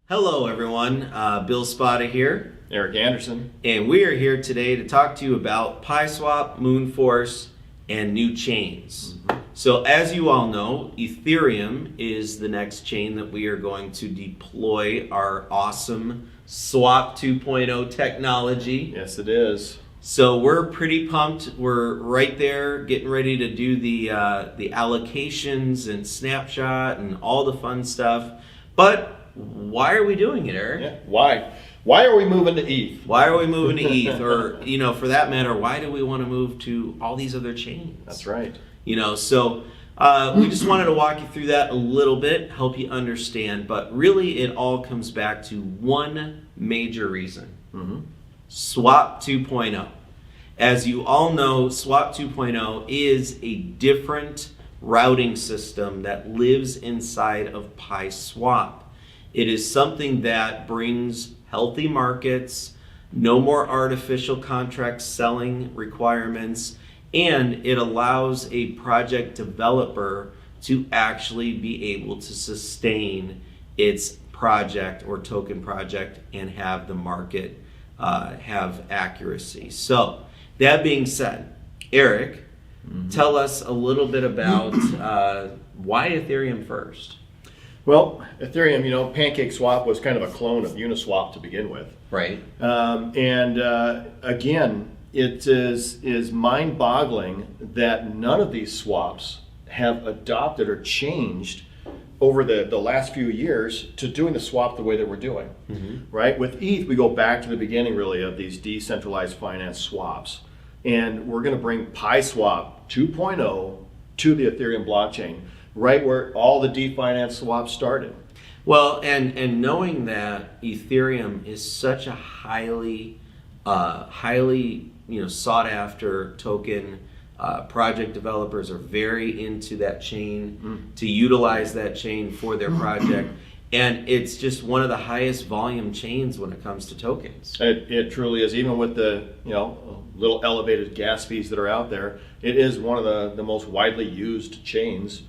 Hello everyone, Bill Spada here, Eric Anderson. and we are here today to talk to you about PieSwap, Moonforce, and new chains. So as you all know, Ethereum is the next chain that we are going to deploy our awesome Swap 2.0 technology. Yes, it is. So we're pretty pumped. We're right there getting ready to do the allocations and snapshot and all the fun stuff. But why are we doing it, Eric? Yeah. Why? Why are we moving to ETH? Why are we moving to ETH? Or, for that matter, why do we want to move to all these other chains? That's right. So we just wanted to walk you through that a little bit, help you understand. But really, it all comes back to one major reason. Swap 2.0. As you all know, Swap 2.0 is a different routing system that lives inside of PieSwap. It is something that brings healthy markets, no more artificial contract selling requirements, and it allows a project developer to actually be able to sustain its project or token project and have the market have accuracy. So that being said, Eric, tell us a little bit about why Ethereum first. Well, Ethereum, PancakeSwap was kind of a clone of Uniswap to begin with. Right. Again, it is mind-boggling that none of these swaps have adopted or changed over the last few years to doing the swap the way that we're doing. Right? With ETH, we go back to the beginning, really, of these decentralized finance swaps. And we're going to bring PieSwap 2.0 to the Ethereum blockchain, right where all the definance swaps started. Well, and knowing that Ethereum is such a highly sought after token, project developers are very into that chain to utilize that chain for their project, and it's just one of the highest volume chains when it comes to tokens. It truly is. Even with the little elevated gas fees that are out there, it is one of the most widely used chains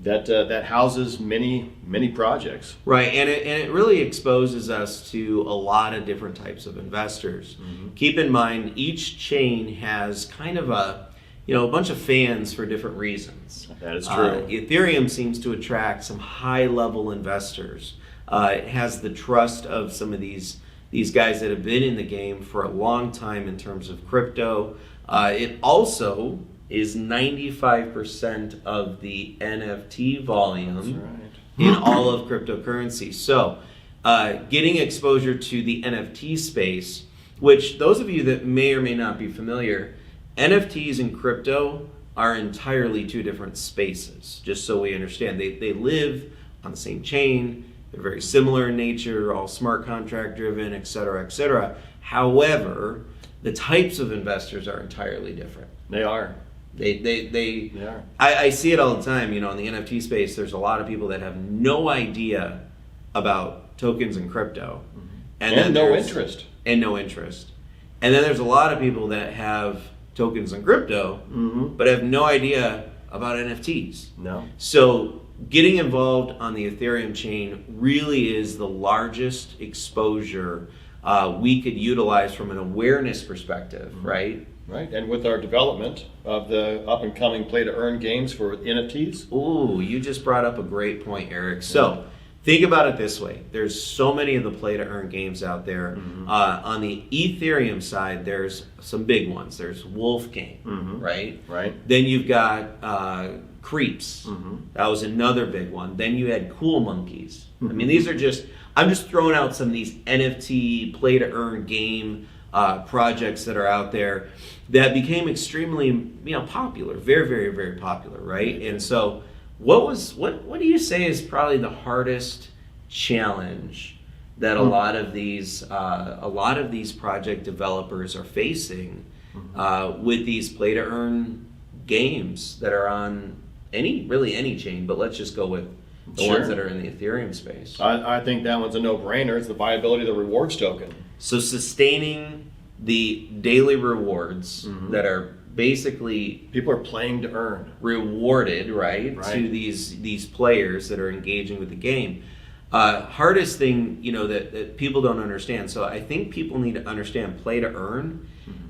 that houses many projects. Right, and it really exposes us to a lot of different types of investors. Keep in mind, each chain has kind of a bunch of fans for different reasons. That is true. Ethereum seems to attract some high-level investors. It has the trust of some of these guys that have been in the game for a long time in terms of crypto. It also is 95% of the NFT volume in all of cryptocurrency. So getting exposure to the NFT space, which those of you that may or may not be familiar, NFTs and crypto are entirely two different spaces, just so we understand. They live on the same chain, they're very similar in nature, all smart contract driven, et cetera, et cetera. However, the types of investors are entirely different. They are. They are. I see it all the time, in the NFT space. There's a lot of people that have no idea about tokens and crypto. And no interest. And no interest. And then there's a lot of people that have tokens and crypto, but have no idea about NFTs. No. So getting involved on the Ethereum chain really is the largest exposure we could utilize from an awareness perspective, right? Right, and with our development of the up-and-coming play-to-earn games for NFTs. Ooh, you just brought up a great point, Eric. So think about it this way. There's so many of the play-to-earn games out there. On the Ethereum side, there's some big ones. There's Wolfgang, right? Right. Then you've got Creeps. That was another big one. Then you had Cool Monkeys. I mean, these are I'm just throwing out some of these NFT play-to-earn game projects that are out there that became extremely popular, very, very, very popular, right? And so what do you say is probably the hardest challenge that a lot of these project developers are facing with these play to earn games that are on any chain, but let's just go with the ones that are in the Ethereum space? I think that one's a no-brainer. It's the viability of the rewards token. So sustaining the daily rewards that are basically people are playing to earn, rewarded, right? To these players that are engaging with the game. Hardest thing, that people don't understand. So I think people need to understand play to earn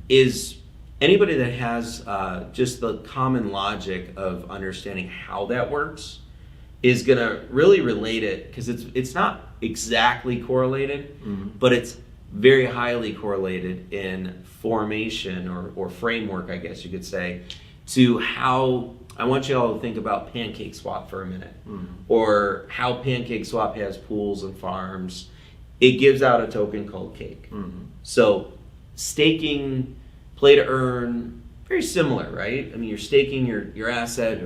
is anybody that has just the common logic of understanding how that works is going to really relate it, because it's not exactly correlated, but it's very highly correlated in formation or framework, I guess you could say, to how I want you all to think about Pancake Swap for a minute, or how Pancake Swap has pools and farms. It gives out a token called Cake. So staking, play to earn, very similar, right? I mean, you're staking your asset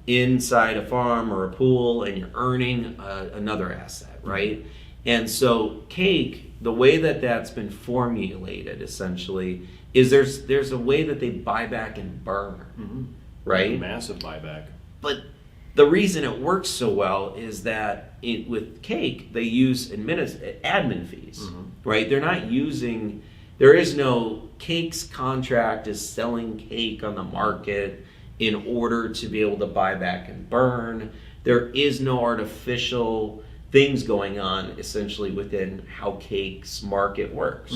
inside a farm or a pool, and you're earning another asset, right? And so Cake, the way that that's been formulated essentially is there's a way that they buy back and burn, right? Massive buyback. But the reason it works so well is that with Cake, they use admin fees, right? They're not using, there is no Cake's contract is selling Cake on the market in order to be able to buy back and burn. There is no artificial things going on essentially within how Cake's market works.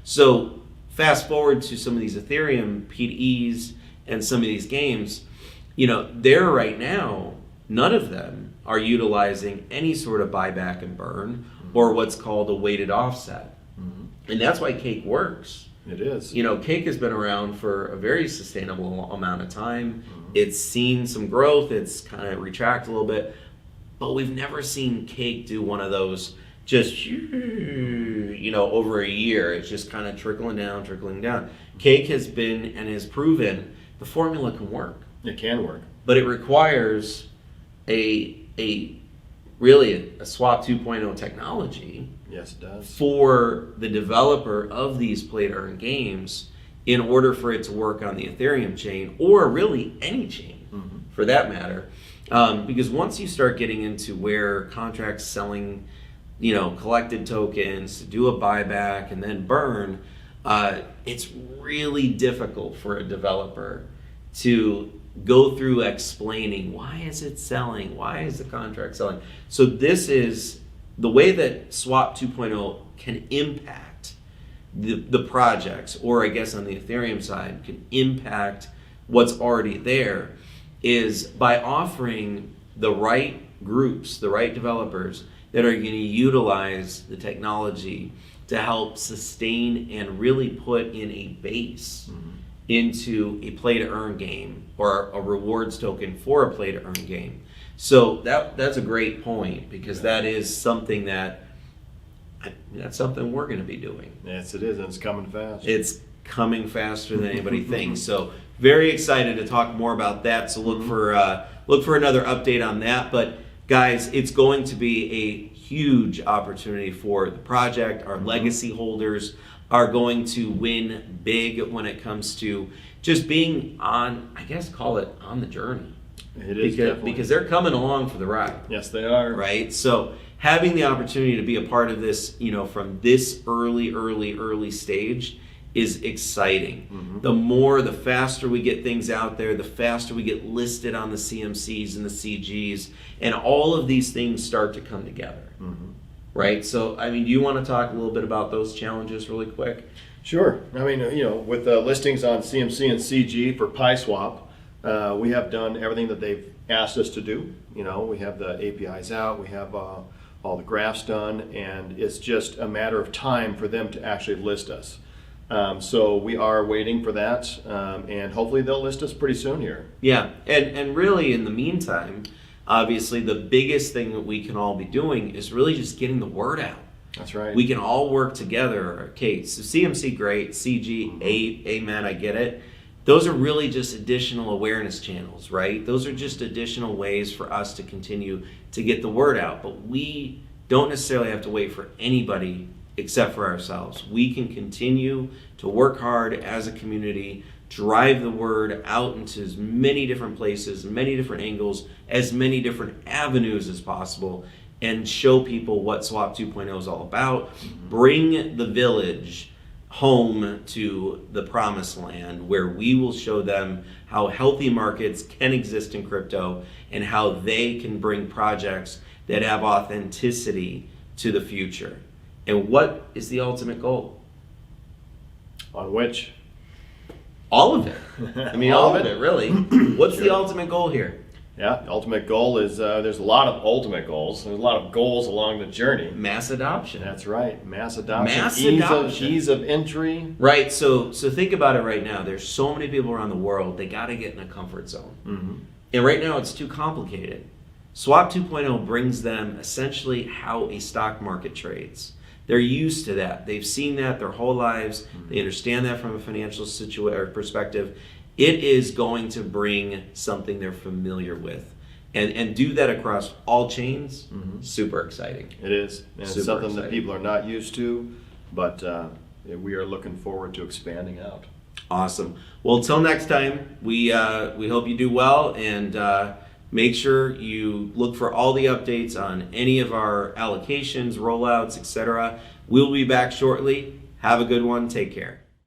So fast forward to some of these Ethereum PDEs and some of these games, there right now, none of them are utilizing any sort of buyback and burn or what's called a weighted offset. And that's why Cake works. It is. Cake has been around for a very sustainable amount of time. It's seen some growth. It's kind of retracted a little bit. But we've never seen Cake do one of those just, over a year. It's just kind of trickling down. Cake has been and has proven the formula can work. It can work. But it requires really a Swap 2.0 technology. Yes, it does. For the developer of these play-to-earn games in order for it to work on the Ethereum chain, or really any chain for that matter. Because once you start getting into where contracts selling, collected tokens to do a buyback and then burn, it's really difficult for a developer to go through explaining why is it selling, why is the contract selling. So this is the way that Swap 2.0 can impact the projects, or I guess on the Ethereum side can impact what's already there, is by offering the right groups, the right developers that are going to utilize the technology to help sustain and really put in a base into a play-to-earn game or a rewards token for a play-to-earn game. So that's a great point, because that is something that's something we're going to be doing. Yes, it is, and it's coming fast. It's coming faster than anybody thinks. So very excited to talk more about that. So look for another update on that. But guys, it's going to be a huge opportunity for the project. Our legacy holders are going to win big when it comes to just being on, I guess, call it on the journey. It is because they're coming along for the ride. Yes, they are. Right? So having the opportunity to be a part of this, from this early stage is exciting. The faster we get things out there, the faster we get listed on the CMCs and the CGs, and all of these things start to come together. Right? So, do you want to talk a little bit about those challenges really quick? Sure. With the listings on CMC and CG for Pye Swap, we have done everything that they've asked us to do. We have the APIs out, we have all the graphs done, and it's just a matter of time for them to actually list us. So we are waiting for that, and hopefully they'll list us pretty soon here. Yeah, and really in the meantime, obviously the biggest thing that we can all be doing is really just getting the word out. That's right. We can all work together. Okay, so CMC, great. CG, amen, I get it. Those are really just additional awareness channels, right? Those are just additional ways for us to continue to get the word out. But we don't necessarily have to wait for anybody except for ourselves. We can continue to work hard as a community, drive the word out into as many different places, many different angles, as many different avenues as possible, and show people what Swap 2.0 is all about. Bring the village home to the promised land, where we will show them how healthy markets can exist in crypto and how they can bring projects that have authenticity to the future. And what is the ultimate goal? On which? All of it. I mean, all of it, really. What's the Sure. ultimate goal here? Yeah, the ultimate goal is there's a lot of ultimate goals. There's a lot of goals along the journey. Mass adoption. That's right, mass adoption. Mass ease adoption. Of, ease of entry. Right, so think about it right now. There's so many people around the world, they got to get in a comfort zone. Mm-hmm. And right now it's too complicated. Swap 2.0 brings them essentially how a stock market trades. They're used to that. They've seen that their whole lives. They understand that from a financial perspective. It is going to bring something they're familiar with. And do that across all chains. Super exciting. It is. And Super it's something exciting. that people are not used to, but we are looking forward to expanding out. Awesome. Well, until next time, we hope you do well, and make sure you look for all the updates on any of our allocations, rollouts, etc. We'll be back shortly. Have a good one. Take care.